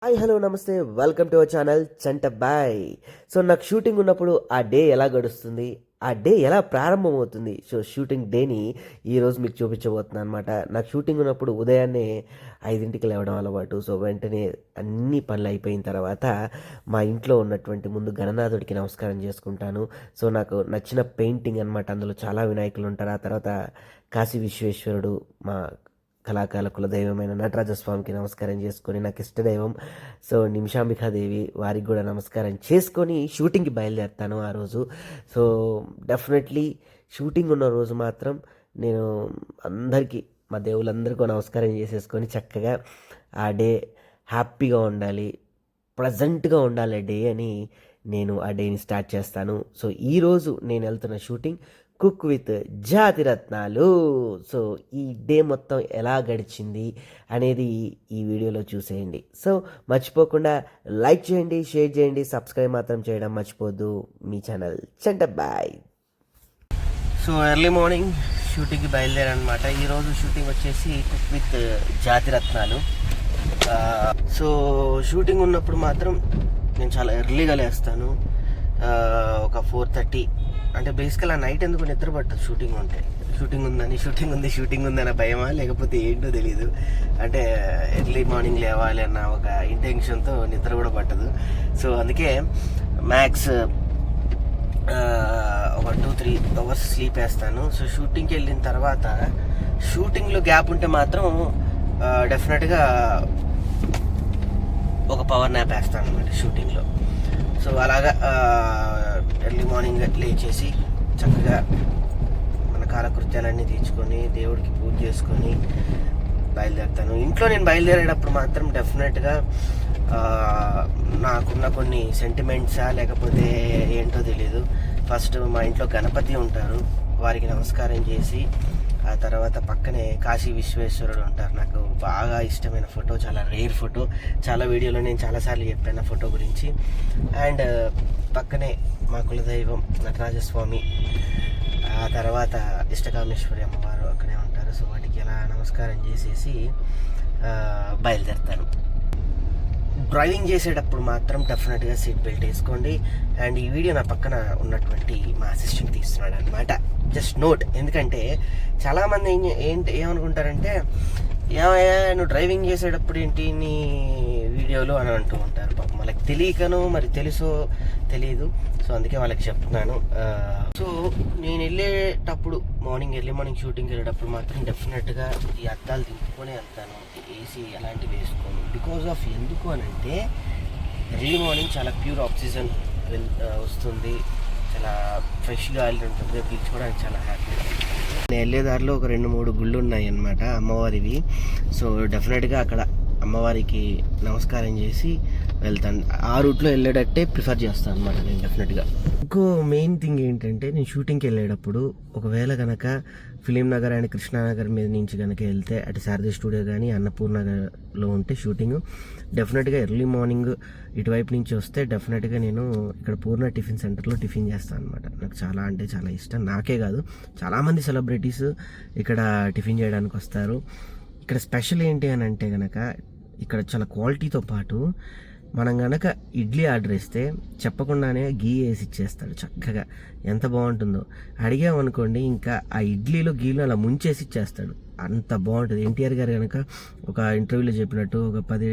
Hi hello నమస్తే welcome to our channel Chanta boy. So నాకు shooting ఉన్నప్పుడు ఆ డే ఎలా గడుస్తుంది, ఆ డే ఎలా ప్రారంభమవుతుంది, సో షూటింగ్ డేని ఈరోజు మీకు చూపించబోతున్నాను అనమాట. నాకు షూటింగ్ ఉన్నప్పుడు ఉదయాన్నే 5ంటికి లేవడం అలవాటు. సో వెంటనే అన్ని పనులు అయిపోయిన తర్వాత మా ఇంట్లో ఉన్నటువంటి ముందు గణనాథుడికి నమస్కారం చేసుకుంటాను. సో నాకు నచ్చిన పెయింటింగ్ అనమాట, అందులో చాలా వినాయకులు ఉంటారు. ఆ తర్వాత కాశీ విశ్వేశ్వరుడు, మా కళాకారుల కులదైవమైన నటరాజస్వామికి నమస్కారం చేసుకొని, నాకు ఇష్టదైవం సో నిమిషాంబికాదేవి, వారికి కూడా నమస్కారం చేసుకొని షూటింగ్కి బయలుదేరుతాను ఆ రోజు. సో డెఫినెట్లీ షూటింగ్ ఉన్న రోజు మాత్రం నేను అందరికీ, మా దేవుళ్ళందరికీ నమస్కారం చేసేసుకొని చక్కగా ఆ డే హ్యాపీగా ఉండాలి, ప్రజెంట్గా ఉండాలి డే అని నేను ఆ డేని స్టార్ట్ చేస్తాను. సో ఈరోజు నేను వెళ్తున్న shooting cook with Jathiratnalu. So ఈ డే మొత్తం ఎలా గడిచింది అనేది ఈ వీడియోలో చూసేయండి. సో మర్చిపోకుండా లైక్ చేయండి, షేర్ చేయండి, సబ్స్క్రైబ్ మాత్రం చేయడం మర్చిపోద్దు. మీ channel Chanta boy. So early morning షూటింగ్కి బయలుదేరనమాట. ఈరోజు షూటింగ్ వచ్చేసి cook with Jathiratnalu. So shooting ఉన్నప్పుడు మాత్రం నేను చాలా ఎర్లీగా లేస్తాను. ఒక 4:30 అంటే బేసికల్ ఆ నైట్ ఎందుకు నిద్ర పట్టదు షూటింగ్ ఉంటే. షూటింగ్ ఉందన్న భయమా లేకపోతే ఏంటో తెలీదు. అంటే ఎర్లీ మార్నింగ్ లేవాలి అన్న ఒక ఇంటెన్షన్తో నిద్ర కూడా పట్టదు. సో అందుకే మ్యాక్స్ ఒక 2-3 అవర్స్ స్లీప్ వేస్తాను. సో షూటింగ్కి వెళ్ళిన తర్వాత షూటింగ్లో గ్యాప్ ఉంటే మాత్రం డెఫినెట్గా ఒక పవర్ న్యాప్ వేస్తాను అనమాట షూటింగ్లో. సో అలాగా ఎర్లీ మార్నింగ్ లేచేసి చక్కగా మన కాలకృత్యాలన్నీ తీర్చుకొని దేవుడికి పూజ చేసుకొని బయలుదేరుతాను. ఇంట్లో నేను బయలుదేరేటప్పుడు మాత్రం డెఫినెట్గా నాకున్న కొన్ని సెంటిమెంట్సా లేకపోతే ఏంటో తెలీదు. ఫస్ట్ మా ఇంట్లో గణపతి ఉంటారు, వారికి నమస్కారం చేసి ఆ తర్వాత పక్కనే కాశీ విశ్వేశ్వరుడు ఉంటారు. నాకు బాగా ఇష్టమైన ఫోటో, చాలా రేర్ ఫోటో. చాలా వీడియోలో నేను చాలాసార్లు చెప్పాను ఫోటో గురించి. అండ్ పక్కనే మా కులదైవం నటరాజస్వామి, ఆ తర్వాత ఇష్టకామేశ్వరి అమ్మవారు అక్కడే ఉంటారు. సో వాటికి ఎలా నమస్కారం చేసేసి బయలుదేరుతాను. డ్రైవింగ్ చేసేటప్పుడు మాత్రం డెఫినెట్గా సీట్ బెల్ట్ వేసుకోండి. అండ్ ఈ వీడియో నా పక్కన ఉన్నటువంటి మా అసిస్టెంట్ తీస్తున్నాడు అనమాట. జస్ట్ నోట్, ఎందుకంటే చాలామంది ఏమనుకుంటారంటే ఏమయ్యా నువ్వు డ్రైవింగ్ చేసేటప్పుడు ఏంటి నీ వీడియోలు అని అంటూ ఉంటారు. పాపం వాళ్ళకి తెలియకనో మరి తెలుసో తెలియదు. సో అందుకే వాళ్ళకి చెప్తున్నాను. సో నేను వెళ్ళేటప్పుడు ఎర్లీ మార్నింగ్ షూటింగ్కి వెళ్ళేటప్పుడు మాత్రం డెఫినెట్గా ఈ అద్దాలు దింపుకొని వెళ్తాను. ఏసీ అలాంటివి వేసుకోను. బికాజ్ ఆఫ్ ఎందుకు అని అంటే ఎర్లీ మార్నింగ్ చాలా ప్యూర్ ఆక్సిజన్ వస్తుంది, చాలా ఫ్రెష్ గాలి ఉంటుంది, పీల్చుకోవడానికి చాలా హ్యాపీగా ఉంటుంది. నేను వెళ్ళే దారిలో ఒక 2-3 గుళ్ళు ఉన్నాయి అన్నమాట అమ్మవారివి. సో డెఫినెట్గా అక్కడ అమ్మవారికి నమస్కారం చేసి వెళ్తాను. ఆ రూట్లో వెళ్ళేటట్టే ప్రిఫర్ చేస్తాను అనమాట నేను డెఫినెట్గా. ఇంకో మెయిన్ థింగ్ ఏంటంటే నేను షూటింగ్కి వెళ్ళేటప్పుడు ఒకవేళ కనుక ఫిలిం నగర్ అండ్ కృష్ణానగర్ మీద నుంచి కనుక వెళ్తే అటు శారదా స్టూడియో కానీ అన్నపూర్ణగర్లో ఉంటే షూటింగ్ డెఫినెట్గా ఎర్లీ మార్నింగ్ ఇటువైపు నుంచి వస్తే డెఫినెట్గా నేను ఇక్కడ పూర్ణ టిఫిన్ సెంటర్లో టిఫిన్ చేస్తాను అనమాట. నాకు చాలా అంటే చాలా ఇష్టం. నాకే కాదు, చాలామంది సెలబ్రిటీస్ ఇక్కడ టిఫిన్ చేయడానికి వస్తారు. ఇక్కడ స్పెషల్ ఏంటి అని అంటే కనుక ఇక్కడ చాలా క్వాలిటీతో పాటు మనం కనుక ఇడ్లీ ఆర్డర్ ఇస్తే చెప్పకుండానే గీ వేసి ఇచ్చేస్తాడు చక్కగా. ఎంత బాగుంటుందో అడిగామనుకోండి, ఇంకా ఆ ఇడ్లీలో గీలో అలా ముంచేసి ఇచ్చేస్తాడు. అంత బాగుంటుంది. ఎన్టీఆర్ గారు కనుక ఒక ఇంటర్వ్యూలో చెప్పినట్టు ఒక 10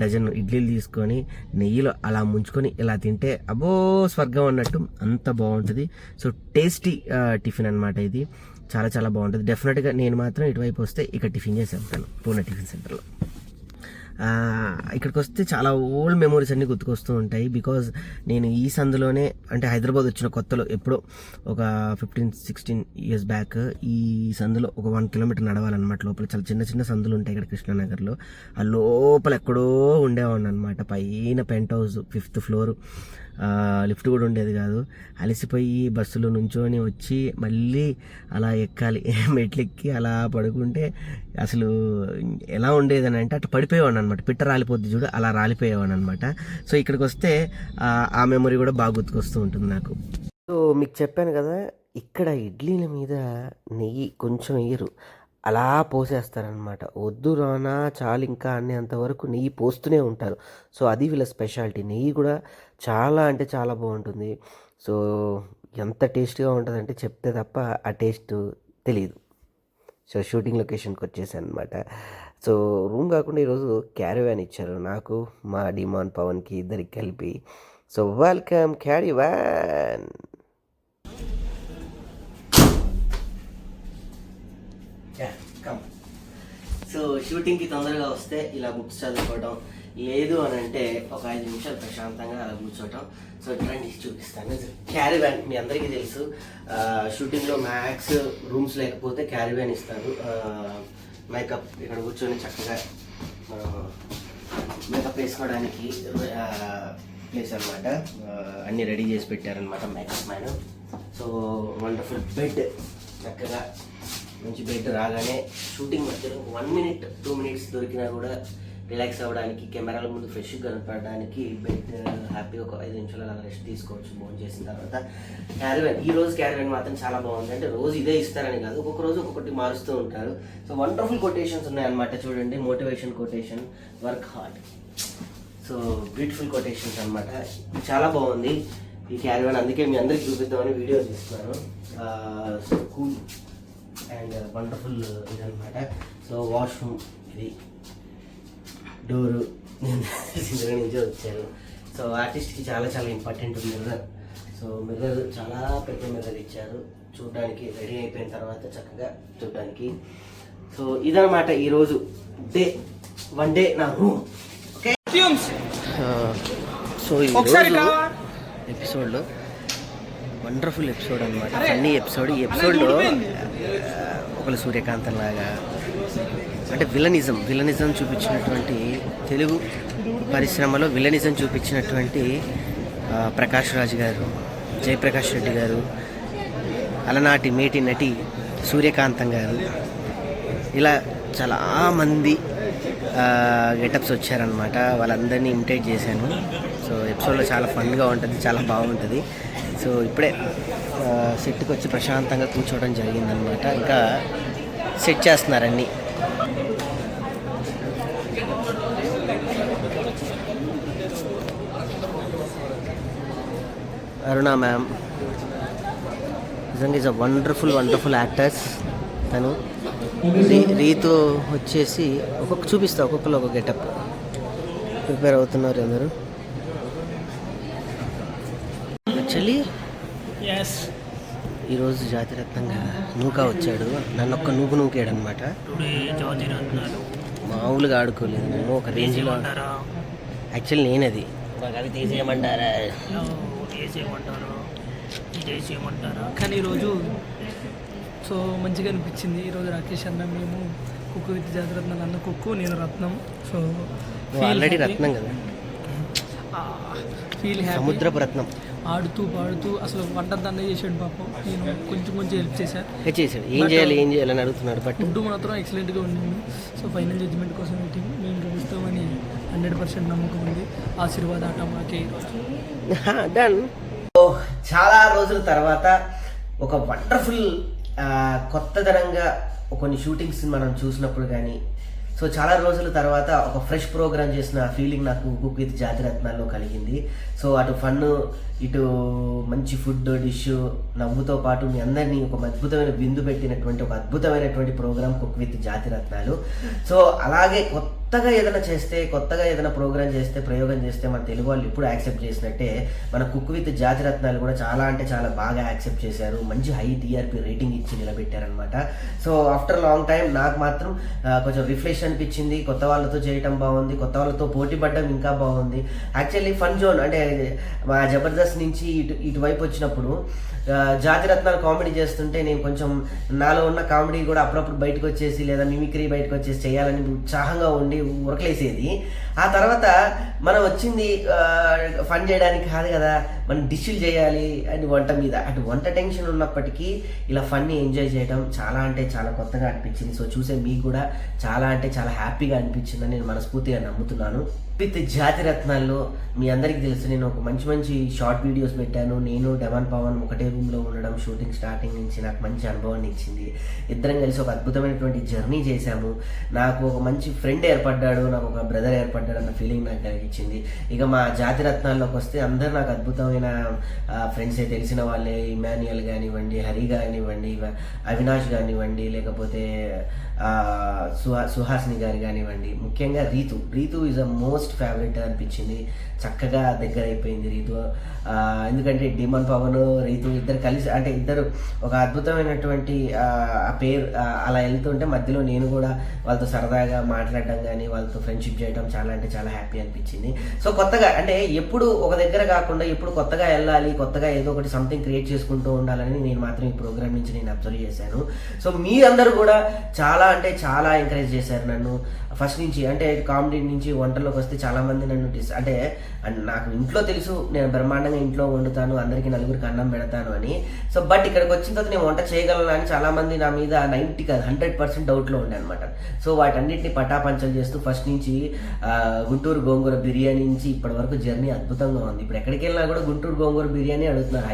డజన్ ఇడ్లీలు తీసుకొని నెయ్యిలో అలా ముంచుకొని ఇలా తింటే అబ్బో స్వర్గం అన్నట్టు అంత బాగుంటుంది. సో టేస్టీ టిఫిన్ అనమాట ఇది. చాలా చాలా బాగుంటుంది. డెఫినెట్గా నేను మాత్రం ఇటువైపు వస్తే ఇక్కడ టిఫిన్ చేసి వెళ్తాను పూర్ణ టిఫిన్ సెంటర్లో. ఇక్కడికి వస్తే చాలా ఓల్డ్ మెమరీస్ అన్నీ గుర్తుకొస్తూ ఉంటాయి. బికాజ్ నేను ఈ సందులోనే, అంటే హైదరాబాద్ వచ్చిన కొత్తలో ఎప్పుడో ఒక 15-16 ఇయర్స్ బ్యాక్ ఈ సందులో ఒక 1 కిలోమీటర్ నడవాలన్నమాట. లోపల చాలా చిన్న చిన్న సందులు ఉంటాయి ఇక్కడ కృష్ణానగర్లో. ఆ లోపల ఎక్కడో ఉండేవాడిని అనమాట. పైన pent house 5th floor, lift కూడా ఉండేది కాదు. అలసిపోయి బస్సులో నుంచొని వచ్చి మళ్ళీ అలా ఎక్కాలి, మెట్లు ఎక్కి అలా పడుకుంటే అసలు ఎలా ఉండేదని అంటే అట్లా పడిపోయేవాడిని అనమాట. పిట్ట రాలిపోద్ది చూడు, అలా రాలిపోయేవాడిని అనమాట. సో ఇక్కడికి వస్తే ఆ మెమరీ కూడా బాగా గుర్తుకొస్తూ ఉంటుంది నాకు. సో మీకు చెప్పాను కదా, ఇక్కడ ఇడ్లీల మీద నెయ్యి కొంచెం వేయరు, అలా పోసేస్తారనమాట. వద్దు రానా చాలు ఇంకా అనేంతవరకు నెయ్యి పోస్తూనే ఉంటారు. సో అది వీళ్ళ స్పెషాలిటీ. నెయ్యి కూడా చాలా అంటే చాలా బాగుంటుంది. సో ఎంత టేస్ట్గా ఉంటుందంటే చెప్తే తప్ప ఆ టేస్ట్ తెలియదు. సో షూటింగ్ లొకేషన్కి వచ్చేసాను అనమాట. సో రూమ్ కాకుండా ఈరోజు క్యారీవ్యాన్ ఇచ్చారు నాకు, మా డిమాన్ పవన్కి ఇద్దరికి కలిపి. So welcome క్యారీవ్యాన్. సో షూటింగ్కి తొందరగా వస్తే ఇలా బుక్స్ చదువుకోవడం, లేదు అని అంటే ఒక 5 నిమిషాలు ప్రశాంతంగా అలా కూర్చోవటం. సో ఇట్లాంటి చూపిస్తాను. క్యారీవ్యాన్ మీ అందరికీ తెలుసు, షూటింగ్లో మ్యాక్స్ రూమ్స్ లేకపోతే క్యారీవ్యాన్ ఇస్తారు. మేకప్ ఇక్కడ కూర్చొని చక్కగా మేకప్ వేసుకోవడానికి ప్లేస్ అనమాట. అన్నీ రెడీ చేసి పెట్టారనమాట makeup man. So wonderful bed, చక్కగా మంచి బెడ్. రాగానే షూటింగ్ మధ్యలో 1 minute 2 minutes దొరికినా కూడా రిలాక్స్ అవ్వడానికి, కెమెరాల ముందు ఫ్రెష్గా కనపడడానికి బెడ్ హ్యాపీగా ఒక 5 నిమిషాలు అలా రెస్ట్ తీసుకోవచ్చు భోజనం చేసిన తర్వాత. క్యారీవ్యాన్, ఈ రోజు క్యారీవ్యాన్ మాత్రం చాలా బాగుంది. అంటే రోజు ఇదే ఇస్తారని కాదు, ఒక్కొక్క రోజు ఒక్కొక్కటి మారుస్తూ ఉంటారు. సో వండర్ఫుల్ కొటేషన్స్ ఉన్నాయన్నమాట. చూడండి, motivation quotation, work hard. So beautiful quotations అనమాట. చాలా బాగుంది ఈ క్యారీవ్యాన్. అందుకే మీ అందరికి చూపిద్దామని వీడియో తీస్తున్నాను. సో కూల్ అండ్ వండర్ఫుల్ ఇదనమాట. సో వాష్రూమ్, ఇది డోరు సింగర్ నుంచే వచ్చారు. సో ఆర్టిస్ట్కి చాలా చాలా ఇంపార్టెంట్ మిర్రర్. సో మిర్రర్ చాలా పెద్ద మిర్రర్ ఇచ్చారు చూడడానికి, రెడీ అయిపోయిన తర్వాత చక్కగా చూడడానికి. సో ఇదనమాట ఈరోజు డే, 1 day నా రూమ్. ఓకే, సో ఈరోజు ఎపిసోడ్లో వండర్ఫుల్ ఎపిసోడ్ అనమాట, ఫన్నీ ఎపిసోడ్. ఈ ఎపిసోడ్లో ఒకళ్ళు సూర్యకాంతం లాగా అంటే విలనిజం చూపించినటువంటి, తెలుగు పరిశ్రమలో విలనిజం చూపించినటువంటి ప్రకాష్ రాజ్ గారు, జయప్రకాష్ రెడ్డి గారు, అలనాటి మేటి నటి సూర్యకాంతం గారు, ఇలా చాలామంది గెటప్స్ వచ్చారనమాట. వాళ్ళందరినీ ఇమిటేట్ చేశాను. సో ఎపిసోడ్లో చాలా ఫన్గా ఉంటుంది, చాలా బాగుంటుంది. సో ఇప్పుడే సెట్కి వచ్చి ప్రశాంతంగా కూర్చోవడం జరిగిందనమాట. ఇంకా సెట్ చేస్తున్నారన్నీ. అరుణ మ్యామ్ నిజంగా ఈజ్ అ వండర్ఫుల్ యాక్టర్స్. తను రీతు వచ్చేసి చూపిస్తా, ఒక్కొక్కరు ఒక గెటప్ ప్రిపేర్ అవుతున్నారు అందరూ. యాక్చువల్లీ ఈరోజు జాతిరత్నంగా నూకా వచ్చాడు. నన్ను ఒక్క నూకాడు అనమాట. మామూలుగా ఆడుకోలేదు నేను, ఒక రేంజ్లో. యాక్చువల్లీ నేనది అవి తీసేయమంటారా కానీ ఈరోజు సో మంచిగా అనిపించింది. ఈరోజు రాకేష్ అన్న, మేము కుక్కు విత్ జాతిరత్నాలు, అన్న కుక్కు, నేను రత్నం. సో ఆల్రెడీ రత్నం కదా, ఫీల్ హ్యాపీ, సముద్రపు రత్నం. ఆడుతూ పాడుతూ అసలు వంట దండ చేసాడు పాపం. నేను కొంచెం హెల్ప్ చేశాను. ఏం చేయాలి అని అడుగుతున్నాడు. బట్ ఫుడ్ మాత్రం ఎక్సలెంట్గా ఉండింది. సో ఫైనల్ జడ్జిమెంట్ కోసం వెయిటింగ్. మేము గెలుస్తామని 100% నమ్మకం ఉంది. ఆశీర్వాద మాకే డన్. చాలా రోజుల తర్వాత ఒక వండర్ఫుల్ కొత్తదనంగా కొన్ని షూటింగ్స్ మనం చూసినప్పుడు కానీ, సో చాలా రోజుల తర్వాత ఒక ఫ్రెష్ ప్రోగ్రామ్ చేసిన ఫీలింగ్ నాకు కుక్ విత్ జాతిరత్నాల్లో కలిగింది. సో అటు ఫన్, ఇటు మంచి ఫుడ్ డిష్, నవ్వుతో పాటు మీ అందరినీ ఒక అద్భుతమైన బిందు పెట్టినటువంటి ఒక అద్భుతమైనటువంటి program cook with Jathiratnalu. So అలాగే కొత్తగా ఏదైనా ప్రోగ్రామ్ చేస్తే, ప్రయోగం చేస్తే మన తెలుగు వాళ్ళు ఎప్పుడు యాక్సెప్ట్ చేసినట్టే మన కుక్ విత్ జాతిరత్నాలు కూడా చాలా అంటే చాలా బాగా యాక్సెప్ట్ చేశారు. మంచి హై టీఆర్పీ రేటింగ్ ఇచ్చి నిలబెట్టారనమాట. సో ఆఫ్టర్ లాంగ్ టైం నాకు మాత్రం కొంచెం రిఫ్రెష్ అనిపించింది. కొత్త వాళ్ళతో చేయటం బాగుంది, కొత్త వాళ్ళతో పోటీ పడడం ఇంకా బాగుంది. యాక్చువల్లీ ఫన్ జోన్ అంటే మా జబర్దస్త్ నుంచి ఇటువైపు వచ్చినప్పుడు జాతిరత్నాలు కామెడీ చేస్తుంటే నేను కొంచెం నాలో ఉన్న కామెడీ కూడా అప్పుడప్పుడు బయటకు వచ్చేసి, లేదా మిమిక్రీ బయటకు వచ్చేసి చేయాలని ఉత్సాహంగా ఉండి ఉరకలేసేది. ఆ తర్వాత మనం వచ్చింది ఫన్ చేయడానికి కాదు కదా, మనం డిష్లు చేయాలి అని వంట మీద అటు వంట టెన్షన్ ఉన్నప్పటికీ ఇలా ఫన్ని ఎంజాయ్ చేయడం చాలా అంటే చాలా కొత్తగా అనిపించింది. సో చూసే మీకు కూడా చాలా అంటే చాలా హ్యాపీగా అనిపించిందని నేను మనస్ఫూర్తిగా నమ్ముతున్నాను. విత్ జాతి రత్నాల్లో మీ అందరికీ తెలుసు, నేను ఒక మంచి మంచి షార్ట్ వీడియోస్ పెట్టాను. నేను డెవన్ పవన్ ఒకటే రూమ్లో ఉండడం షూటింగ్ స్టార్టింగ్ నుంచి నాకు మంచి అనుభవాన్ని ఇచ్చింది. ఇద్దరం కలిసి ఒక అద్భుతమైనటువంటి జర్నీ చేశాము. నాకు ఒక మంచి ఫ్రెండ్ ఏర్పడ్డాడు, నాకు ఒక బ్రదర్ ఏర్పడ్డాడు అన్న ఫీలింగ్ నాకు కలిగించింది. ఇక మా జాతి రత్నాల్లోకి వస్తే అందరు నాకు అద్భుతమైన ఫ్రెండ్సే, తెలిసిన వాళ్ళే. ఇమాన్యుయల్ కానివ్వండి, హరి కానివ్వండి, అవినాష్ కానివ్వండి, లేకపోతే సుహాసిని గారు కానివ్వండి, ముఖ్యంగా Rithu is a most favourite అనిపించింది. చక్కగా దగ్గర అయిపోయింది రీతు. ఎందుకంటే డిమన్ పవన్ రీతు ఇద్దరు కలిసి అంటే ఇద్దరు ఒక అద్భుతమైనటువంటి పేరు అలా వెళ్తుంటే మధ్యలో నేను కూడా వాళ్ళతో సరదాగా మాట్లాడడం కానీ వాళ్ళతో ఫ్రెండ్షిప్ చేయడం చాలా అంటే చాలా హ్యాపీ అనిపించింది. సో కొత్తగా అంటే ఎప్పుడు ఒక దగ్గర కాకుండా ఎప్పుడు కొత్తగా వెళ్ళాలి, కొత్తగా ఏదో ఒకటి సంథింగ్ క్రియేట్ చేసుకుంటూ ఉండాలని నేను మాత్రం ఈ ప్రోగ్రామ్ నుంచి నేను అబ్జర్వ్ చేశాను. సో మీరందరూ కూడా చాలా అంటే చాలా ఎంకరేజ్ చేశారు నన్ను ఫస్ట్ నుంచి. అంటే కామెడీ నుంచి వంటల్లోకి వస్తే చాలామంది నన్ను అంటే నాకు ఇంట్లో తెలుసు నేను బ్రహ్మాండంగా ఇంట్లో వండుతాను, అందరికీ నలుగురికి అన్నం పెడతాను అని. సో బట్ ఇక్కడికి వచ్చిన తర్వాత నేను వంట చేయగలను అని చాలామంది నా మీద 100% డౌట్లో ఉండే అనమాట. సో వాటన్నిటిని పటాపంచలు చేస్తూ ఫస్ట్ నుంచి గుంటూరు గోంగూర బిర్యానీ నుంచి ఇప్పటి వరకు జర్నీ అద్భుతంగా ఉంది. ఇప్పుడు ఎక్కడికి వెళ్ళినా కూడా గుంటూరు గోంగూర బిర్యానీ అడుగుతున్నారు.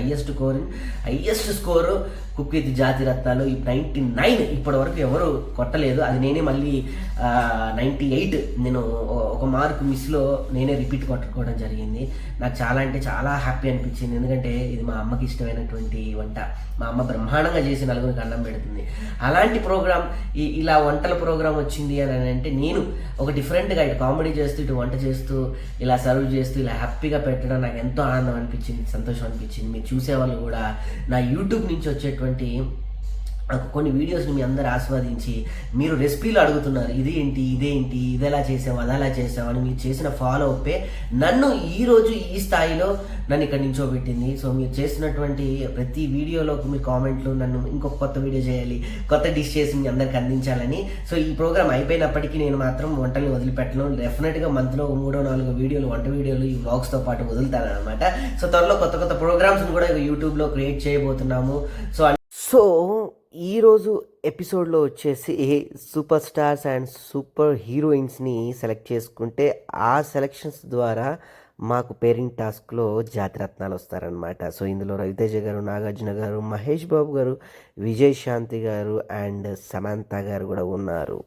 హైయెస్ట్ స్కోరు కుక్ విత్ జాతి రత్నాలు 99 ఇప్పటి వరకు ఎవరు కొట్టలేదు. అది నేనే మళ్ళీ 98 నేను ఒక మార్క్ మిస్లో నేనే రిపీట్ కొట్టుకోవడం జరిగింది. నాకు చాలా అంటే చాలా హ్యాపీ అనిపించింది. ఎందుకంటే ఇది మా అమ్మకి ఇష్టమైనటువంటి వంట. మా అమ్మ బ్రహ్మాండంగా చేసి నలుగురికి అన్నం పెడుతుంది. అలాంటి ప్రోగ్రామ్ ఇలా వంటల ప్రోగ్రామ్ వచ్చింది అని అంటే నేను ఒక డిఫరెంట్గా ఇటు కామెడీ చేస్తూ ఇటు వంట చేస్తూ ఇలా సర్వ్ చేస్తూ ఇలా హ్యాపీగా పెట్టడం నాకు ఎంతో ఆనందం అనిపించింది, సంతోషం అనిపించింది. మీరు చూసేవాళ్ళు కూడా నా యూట్యూబ్ నుంచి వచ్చేటువంటి కొన్ని వీడియోస్ని మీ అందరు ఆస్వాదించి మీరు రెసిపీలు అడుగుతున్నారు, ఇదేంటి ఇది ఎలా చేసావు అది అలా చేసావు అని మీరు చేసిన ఫాలో అప్పే నన్ను ఈరోజు ఈ స్థాయిలో నన్ను ఇక్కడ నించోబెట్టింది. సో మీరు చేసినటువంటి ప్రతి వీడియోలోకి మీ కామెంట్లు నన్ను ఇంకొక కొత్త వీడియో చేయాలి, కొత్త డిష్ చేసి మీ అందరికి అందించాలని. సో ఈ ప్రోగ్రామ్ అయిపోయినప్పటికీ నేను మాత్రం వంటల్ని వదిలిపెట్టను. డెఫినెట్గా మంత్లో 3-4 వీడియోలు వంట వీడియోలు ఈ వ్లాగ్స్తో పాటు వదులుతాను అనమాట. సో త్వరలో కొత్త ప్రోగ్రామ్స్ని కూడా యూట్యూబ్లో క్రియేట్ చేయబోతున్నాము. సో ఈరోజు ఎపిసోడ్లో వచ్చేసి సూపర్ స్టార్స్ అండ్ సూపర్ హీరోయిన్స్ని సెలెక్ట్ చేసుకుంటే ఆ సెలెక్షన్స్ ద్వారా మాకు పేరింగ్ టాస్క్లో జాతిరత్నాలు వస్తారనమాట. సో ఇందులో రవితేజ గారు, నాగార్జున గారు, మహేష్ బాబు గారు, విజయ్ శాంతి గారు అండ్ సమంత గారు కూడా ఉన్నారు.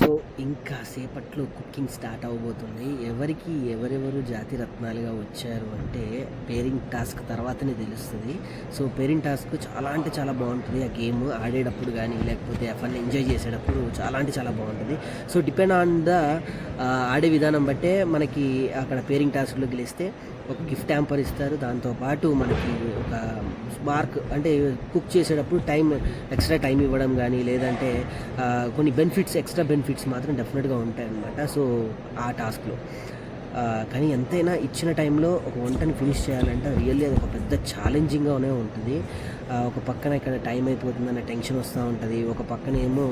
సో ఇంకా సేపట్లో కుకింగ్ స్టార్ట్ అవబోతుంది. ఎవరెవరు జాతి రత్నాలుగా వచ్చారు అంటే పేరింగ్ టాస్క్ తర్వాతనే తెలుస్తుంది. సో పేరింగ్ టాస్క్ చాలా అంటే చాలా బాగుంటుంది. ఆ గేమ్ ఆడేటప్పుడు కానీ లేకపోతే ఆ ఫన్ ఎంజాయ్ చేసేటప్పుడు చాలా అంటే చాలా బాగుంటుంది. సో డిపెండ్ ఆన్ ద ఆడే విధానం బట్టే మనకి అక్కడ పేరింగ్ టాస్క్లో గెలిస్తే ఒక గిఫ్ట్ హ్యాంపర్ ఇస్తారు. దాంతోపాటు మనకి ఒక మార్క్ అంటే కుక్ చేసేటప్పుడు ఎక్స్ట్రా టైం ఇవ్వడం కానీ లేదంటే కొన్ని ఎక్స్ట్రా బెనిఫిట్స్ మాత్రం డెఫినెట్గా ఉంటాయన్నమాట. సో ఆ టాస్క్లో కానీ ఎంతైనా ఇచ్చిన టైంలో ఒక వంటని ఫినిష్ చేయాలంటే రియల్లీ అది ఒక పెద్ద ఛాలెంజింగ్గానే ఉంటుంది. ఒక పక్కన ఇక్కడ టైం అయిపోతుందన్న టెన్షన్ వస్తూ ఉంటుంది, ఒక పక్కన ఏమో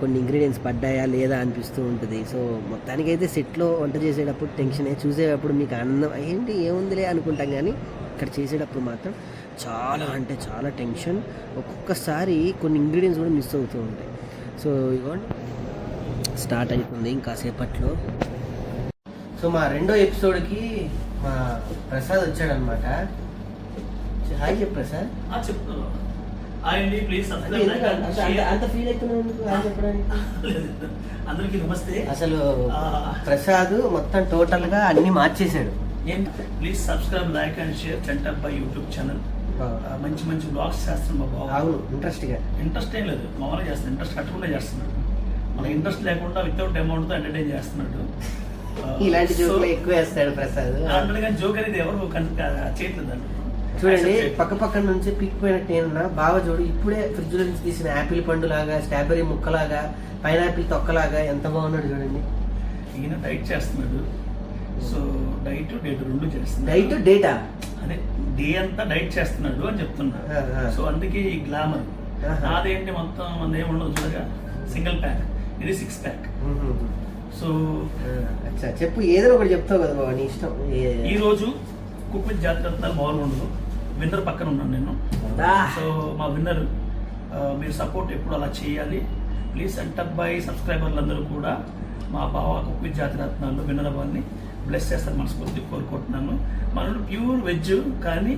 కొన్ని ఇంగ్రీడియంట్స్ పడ్డాయా లేదా అనిపిస్తూ ఉంటుంది. సో మొత్తానికైతే సెట్లో వంట చేసేటప్పుడు టెన్షనే, చూసేటప్పుడు మీకు అన్నం ఏంటి ఏముందిలే అనుకుంటాం, కానీ ఇక్కడ చేసేటప్పుడు మాత్రం చాలా అంటే చాలా టెన్షన్. ఒక్కొక్కసారి కొన్ని ఇంగ్రీడియంట్స్ కూడా మిస్ అవుతూ ఉంటాయి. సో ఇవ్వండి స్టార్ట్ అవుతుంది ఇంకా సేపట్లో. సో మా రెండో ఎపిసోడ్కి మా ప్రసాద్ వచ్చాడనమాట. హాయ్ చెప్పు ప్రసాద్. చెప్తున్నాను అండి, ప్లీజ్ అంత ఫీల్ అవుతున్నాను హాయ్ చెప్పడానికి. అందరికీ నమస్తే. అసలు ప్రసాద్ మొత్తం టోటల్ గా అన్ని మార్చేశాడు. Please subscribe, like and share Chantabbai YouTube channel. మంచి మంచి బ్లాగ్స్ చేస్తున్నాం బాబు. అవును, ఇంట్రెస్ట్ ఏం లేదు, మామూలుగా చేస్తున్నాడు, ఇంట్రెస్ట్ కట్టకుండా చేస్తున్నాడు. మన ఇంట్రెస్ట్ లేకుండా వితౌట్ అమౌంట్ తో ఎంటర్టైన్ చేస్తున్నాడు. ఇలాంటి జోకులు ఎక్కువ వేస్తాడు ప్రసాద్. కానీ జోక్ అనేది ఎవరు చేయట్లేదు. చూడండి పక్క నుంచి పీక్కిపోయినట్టు నేనున్నా. బాగా చూడు, ఇప్పుడే ఫ్రిడ్జ్ నుంచి తీసిన యాపిల్ పండు లాగా, స్ట్రాబెర్రీ ముక్కలాగా, పైనాపిల్ తొక్కలాగా ఎంత బాగున్నాడు చూడండి. ఈయన డైట్ చేస్తున్నాడు. సో డైట్ డేట్ రెండు చేస్తున్నాడు. డైట్ డేటా అదే డే అంతా డైట్ చేస్తున్నాడు అని చెప్తున్నాడు. సో అందుకే ఈ గ్లామర్. అదేంటి మొత్తం మన ఏముండదు చూడగా, సింగిల్ ప్యాక్, ఇది 6 ప్యాక్. సో చెప్పు, ఏదో ఒకటి చెప్తావు కదా బాబా, నీ ఇష్టం. ఈ రోజు కుక్ విత్ జాతిరత్నాలు మామూలుగా ఉండదు. విన్నర్ పక్కన ఉన్నాను నేను. సో మా విన్నర్ మీరు సపోర్ట్ ఎప్పుడు అలా చేయాలి ప్లీజ్. సెంటర్ బై సబ్స్క్రైబర్లు అందరూ కూడా మా బావ కుక్ విత్ జాతిరత్నాలు విన్నర్ అవ్వాలని బ్లెస్ చేస్తారు మనస్ఫూర్తి కోరుకుంటున్నాను. మనోడు ప్యూర్ వెజ్, కానీ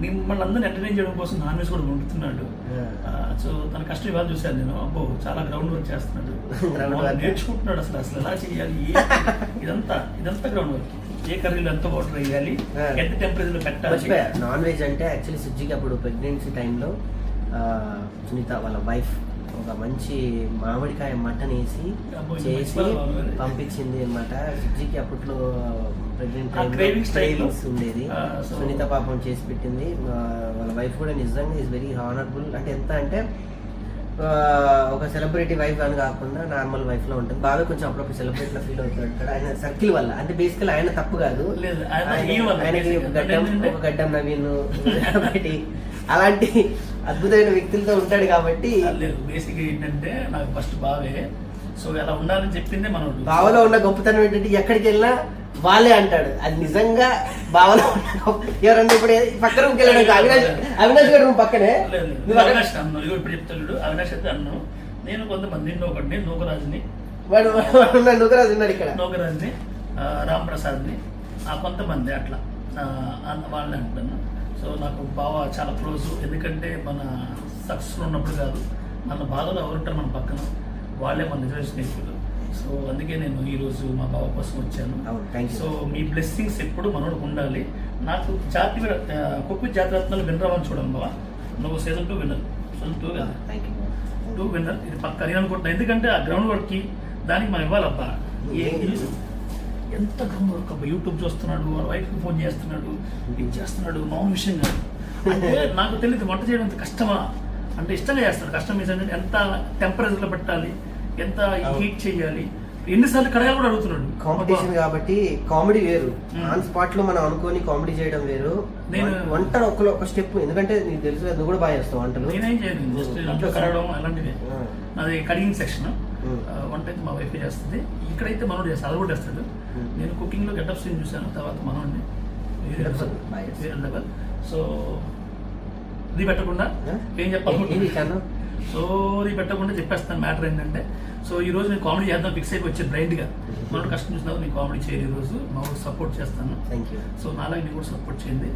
మిమ్మల్ని అందరిని ఎంటర్టైన్ చేయడం కోసం నాన్ వెజ్ కూడా వండుతున్నాడు. సో తన కష్టం ఇవాళ చూశాను నేను. అబ్బో చాలా గ్రౌండ్ వర్క్ చేస్తున్నాడు, నేర్చుకుంటున్నాడు అసలు అసలు ఎలా చేయాలి ఇదంతా గ్రౌండ్ వర్క్. ఏ కర్రీలో ఎంత వాటర్ వేయాలి, ఎంత టెంపరేచర్ లో పెట్టాలి. నాన్ వెజ్ అంటే యాక్చువల్లీ సుజ్జికి అప్పుడు ప్రెగ్నెన్సీ టైంలో సునీత వాళ్ళ వైఫ్ ఒక మంచి మామిడికాయ మటన్ వేసి చేసి పంపించింది అనమాట. సుజ్జికి అప్పట్లో ప్రెగ్నెంట్ క్రేవింగ్స్ ఉండేది. సునీత పాపం చేసి పెట్టింది. వాళ్ళ వైఫ్ కూడా నిజంగా ఈజ్ వెరీ హానరబుల్. అంటే ఎంత అంటే ఒక సెలబ్రిటీ వైఫ్ అని కాకుండా నార్మల్ వైఫ్ లో ఉంటుంది. బాగా కొంచెం అప్పుడప్పుడు సెలబ్రిటీ లో ఫీల్ అవుతాడు ఆయన సర్కిల్ వల్ల. అంటే బేసికల్ ఆయన తప్పు కాదు, ఆయనకి ఒక గడ్డం నవీన్ అలాంటి అద్భుతమైన వ్యక్తులతో ఉంటాడు కాబట్టి. బేసిక్ ఏంటంటే నాకు ఫస్ట్ బావే. సో ఎలా ఉండాలని చెప్పిందే మనోడు. బావలో ఉన్న గొప్పతనం ఏంటంటే ఎక్కడికి వెళ్ళినా వాళ్ళే అంటాడు. అది నిజంగా బావలో ఎవరన్నా ఇప్పుడు పక్క రూమ్కి వెళ్ళాడు. అవినాష్ గారి రూమ్ పక్కనే. అవినాష్ అన్ను ఇప్పుడు చెప్తాడు. అవినాష్ అయితే అన్ను నేను కొంతమంది ఒకటి నూకరాజుని నూకరాజు ఉన్నాడు ఇక్కడ. నూకరాజుని రామ్ ప్రసాద్ని కొంతమంది అట్లా వాళ్ళని అంటున్నాను. సో నాకు బావ చాలా క్లోజ్. ఎందుకంటే మన సక్సెస్లో ఉన్నప్పుడు కాదు, మన బాధలో ఎవరుంటారు మన పక్కన, వాళ్ళే మన నిజమైన స్నేహితులు. సో అందుకే నేను ఈరోజు మా బావ కోసం వచ్చాను. సో మీ బ్లెస్సింగ్స్ ఎప్పుడు మనోడికి ఉండాలి. నాకు కుక్ విత్ జాతిరత్నాలు విన్నర్ అవ్వని చూడండి బావ. నువ్వు సీజన్ 2 విన్నర్, సీజన్ 2 కదా 2 విన్నర్. ఇది పక్క నేను అనుకుంటున్నాను. ఎందుకంటే ఆ గ్రౌండ్ వర్క్కి దానికి మనం ఇవ్వాలబ్బా. ఎంత గ్రౌండ్ వర్క్ అబ్బా. యూట్యూబ్ చూస్తున్నాడు, వాళ్ళ వైఫ్కి ఫోన్ చేస్తున్నాడు, ఇది చేస్తున్నాడు, మామూలు విషయం కాదు. అంటే నాకు తెలియదు వంట చేయడం ఎంత కష్టమా అంటే. ఇష్టంగా చేస్తాడు. కష్టం ఏంటంటే ఎంత టెంపరేచర్లో పెట్టాలి, ఎంత హీట్ చేయాలి, ఎన్నిసార్లు కడగాలి కూడా అడుగుతున్నాడు. కాంపిటీషన్ కాబట్టి కామెడీ వేరు, ఆన్ స్పాట్ లో మనం అనుకోని కామెడీ చేయడం వేరు. నేను వంట ఒక స్టెప్, ఎందుకంటే నీకు తెలుసు నువ్వు కూడా బాగా చేస్తావు వంటలు. నేనేం చేయను, జస్ట్ ఇంట్లో కడగడం అలాంటివి. నాది కడిగింగ్ సెక్షన్. వంట అయితే మా వైఫ్ చేస్తుంది. ఇక్కడైతే మనోడు చేస్తాడు, అది కూడా చేస్తాడు. నేను కుకింగ్ లో గెటప్ సీన్ చూసాను. తర్వాత మనోడిని వేరే లెవెల్. సో ఇది పెట్టకుండా ఏం చెప్పాలి, సో ఇది పెట్టకుండా చెప్పేస్తాను. మ్యాటర్ ఏంటంటే, సో ఈ రోజు నేను కామెడీ చేద్దాం ఫిక్స్ అయిపోయి వచ్చే బ్లైండ్గా. మనోడు కష్టం చూసినా నేను కామెడీ చేయను. ఈ రోజు మా ఊరు సపోర్ట్ చేస్తాను. సో నాలాగే నేను కూడా సపోర్ట్ చేయండి.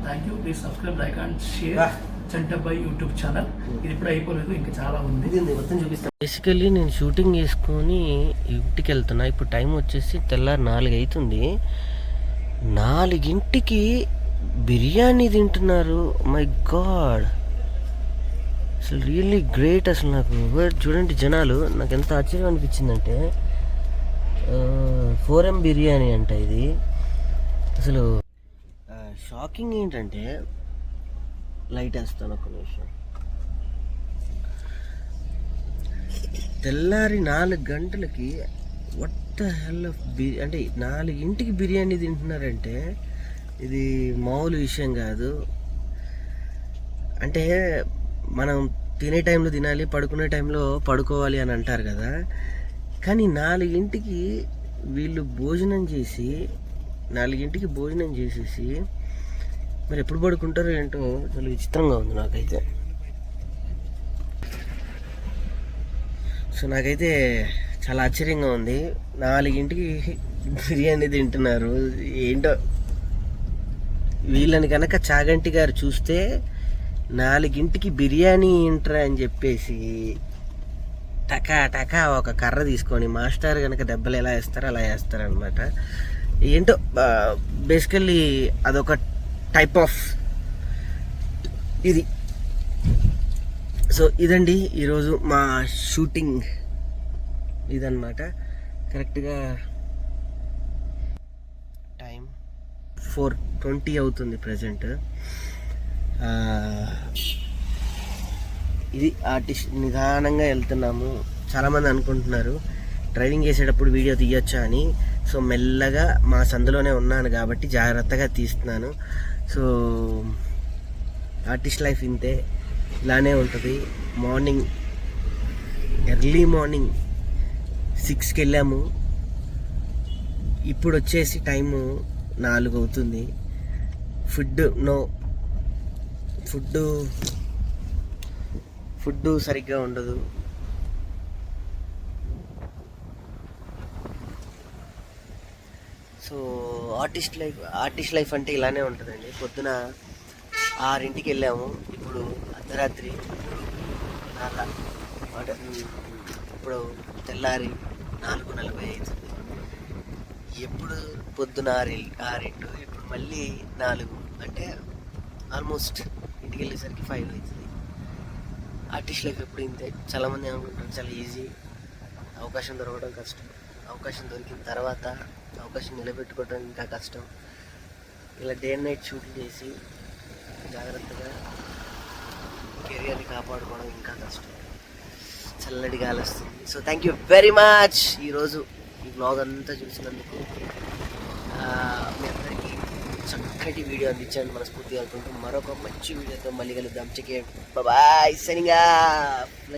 Thank you. Please subscribe, like and share Chantabbai YouTube channel. ఇది ఇప్పుడు అయిపోలేదు, ఇంకా చాలా ఉంది, మొత్తం చూపిస్తాను. బేసికల్లీ నేను షూటింగ్ చేసుకొని ఇంటికి వెళ్తున్నా. ఇప్పుడు టైం వచ్చేసి తెల్లారి 4 అవుతుంది. 4కి బిర్యానీ తింటున్నారు. మై గాడ్, అసలు రియల్లీ గ్రేట్. అసలు నాకు చూడండి జనాలు, నాకు ఎంత ఆశ్చర్యం అనిపించిందంటే 4M బిర్యానీ అంట ఇది. అసలు షాకింగ్ ఏంటంటే, లైట్ వేస్తాను ఒక నిమిషం. తెల్లారి 4 గంటలకి వాట్ ద హెల్ ఆఫ్ అంటే 4కి బిర్యానీ తింటున్నారంటే ఇది మామూలు విషయం కాదు. అంటే మనం తినే టైంలో తినాలి, పడుకునే టైంలో పడుకోవాలి అని అంటారు కదా. కానీ 4కి వీళ్ళు భోజనం చేసి 4కి భోజనం చేసేసి మరి ఎప్పుడు పడుకుంటారో ఏంటో చాలా విచిత్రంగా ఉంది నాకైతే. సో నాకైతే చాలా ఆశ్చర్యంగా ఉంది. 4కి బిర్యానీ తింటున్నారు ఏంటో. వీళ్ళని కనుక చాగంటి గారు చూస్తే 4కి బిర్యానీ ఏంట్రా అని చెప్పేసి టకా ఒక కర్ర తీసుకొని మాస్టర్ కనుక దెబ్బలు ఎలా వేస్తారో అలా వేస్తారనమాట. ఏంటో బేసికల్లీ అదొక టైప్ ఆఫ్ ఇది. సో ఇదండి ఈరోజు మా షూటింగ్ ఇదన్నమాట. కరెక్ట్గా టైం 4:20 అవుతుంది ప్రజెంట్. ఇది ఆర్టిస్ట్ నిదానంగా వెళ్తున్నాము. చాలామంది అనుకుంటున్నారు డ్రైవింగ్ చేసేటప్పుడు వీడియో తీయొచ్చా అని. సో మెల్లగా మా సందులోనే ఉన్నాను కాబట్టి జాగ్రత్తగా తీస్తున్నాను. సో ఆర్టిస్ట్ లైఫ్ ఇంతే, ఇలానే ఉంటుంది. మార్నింగ్ ఎర్లీ మార్నింగ్ 6కి వెళ్ళాము. ఇప్పుడు వచ్చేసి టైము 4 అవుతుంది. ఫుడ్ సరిగ్గా ఉండదు. సో ఆర్టిస్ట్ లైఫ్ అంటే ఇలానే ఉంటుందండి. పొద్దున 6ంటికి వెళ్ళాము, ఇప్పుడు అర్ధరాత్రి 3 ఇప్పుడు తెల్లారి 4:40 అవుతుంది. ఎప్పుడు పొద్దున 6 ఇప్పుడు మళ్ళీ 4 అంటే ఆల్మోస్ట్ ఇంటికి వెళ్ళేసరికి 5 అవుతుంది. ఆర్టిస్ట్ లైఫ్ ఎప్పుడు ఇంతే. చాలామంది అనుకుంటారు చాలా ఈజీ, అవకాశం దొరకడం కష్టం. అవకాశం దొరికిన తర్వాత అవకాశం నిలబెట్టుకోవడం ఇంకా కష్టం. ఇలా డే అండ్ నైట్ షూట్లు చేసి జాగ్రత్తగా కెరియర్ని కాపాడుకోవడం ఇంకా కష్టం. చల్లటి గాలి వస్తుంది. So thank you very much ఈరోజు ఈ బ్లాగ్ అంతా చూసినందుకు. మీ అందరికీ చక్కటి వీడియో అందించండి మనస్ఫూర్తిగా అనుకుంటూ మరొక మంచి వీడియోతో మళ్ళీ కలుద్దాం. Check boy, signing of.